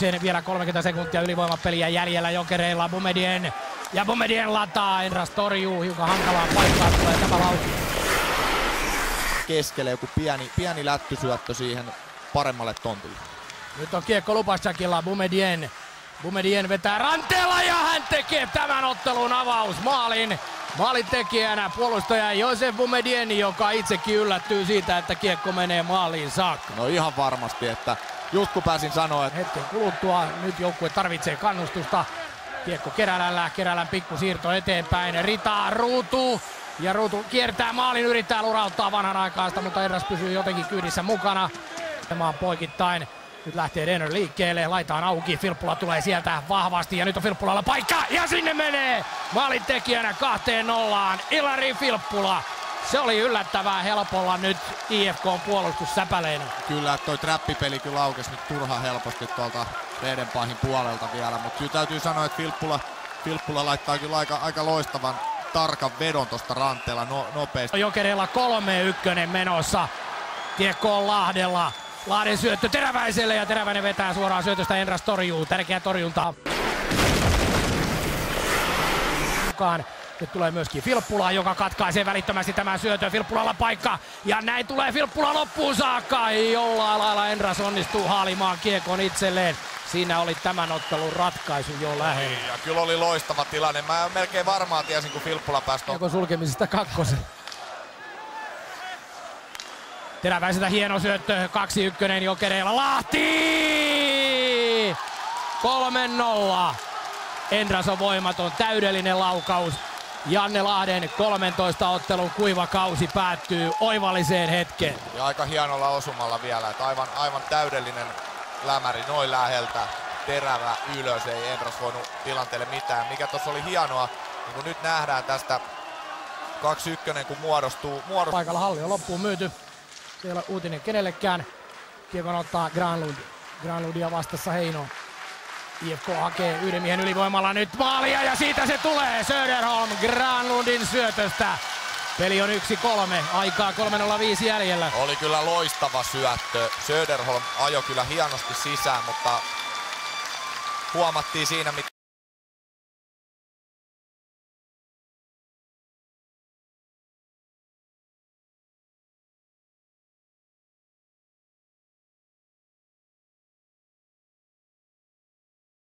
hyökkäyksen. Vielä 30 sekuntia ylivoimapeliä jäljellä Jokereilla. Boumedienne lataa. Enras torjuu. Hiukan hankalaa paikkaa. Tulee tämä lauki. Keskelle joku pieni lättysyöttö siihen paremmalle tontille. Nyt on kiekko Lupacakilla. Boumedienne vetää ranteella ja hän tekee tämän ottelun avausmaalin. Maalintekijänä puolustaja Joseph Boumedienne, joka itsekin yllättyy siitä, että kiekko menee maaliin saakka. No ihan varmasti, että just kun pääsin sanoa, että hetken kuluttua nyt joukkue tarvitsee kannustusta. Kiekko Kerälän pikkusiirto eteenpäin. Rita Ruutu. Ja Ruutu kiertää maalin, yrittää lurauttaa vanhanaikaista, mutta Enras pysyy jotenkin kyydissä mukana. Tämä on poikittain. Nyt lähtee Denner liikkeelle, laitaan auki, Filppula tulee sieltä vahvasti ja nyt on Filppulalla paikka ja sinne menee maalintekijänä 2-0 Ilari Filppula. Se oli yllättävää helpolla nyt IFK:n puolustussäpäleinä. Kyllä, toi trappipeli kyllä aukesi nyt turhaan helposti tuolta Redenbahin puolelta vielä, mutta kyllä täytyy sanoa, että Filppula laittaa kyllä aika loistavan tarkan vedon tuosta ranteella nopeasti. Jokereilla 3-1 menossa, kiekko on Lahdella. Lahden syöttö Teräväiselle ja Teräväinen vetää suoraan syötöstä, Enras torjuu, tärkeä torjunta. Nyt tulee myöskin Filppula, joka katkaisee välittömästi tämän syötön. Filppulalla paikka ja näin tulee Filppula loppuun saakka. Jollain lailla Enras onnistuu haalimaan kiekon itselleen. Siinä oli tämän ottelun ratkaisu jo lähellä. Ja kyllä oli loistava tilanne. Mä melkein varmaan tiesin, kun Filppula pääsi kiekon sulkemisesta kakkosen. Teräväiseltä hieno syöttö, 2-1 Jokereilla, Lahti! 3-0. Enras on voimaton, täydellinen laukaus. Janne Lahden 13 ottelun kuiva kausi päättyy oivalliseen hetkeen. Ja aika hienolla osumalla vielä, että aivan täydellinen lämäri noin läheltä. Terävä ylös, ei Enras voinut tilanteelle mitään. Mikä tuossa oli hienoa, niin kun nyt nähdään tästä 2-1 kun muodostuu. Paikalla halli on loppuun myyty. Se ei ole uutinen kenellekään. Kiekon ottaa Granlund. Granlundia vastassa Heino. IFK hakee yhden miehen ylivoimalla nyt maalia ja siitä se tulee. Söderholm Granlundin syötöstä. Peli on 1-3. Aikaa 3:05 jäljellä. Oli kyllä loistava syöttö. Söderholm ajoi kyllä hienosti sisään, mutta huomattiin siinä,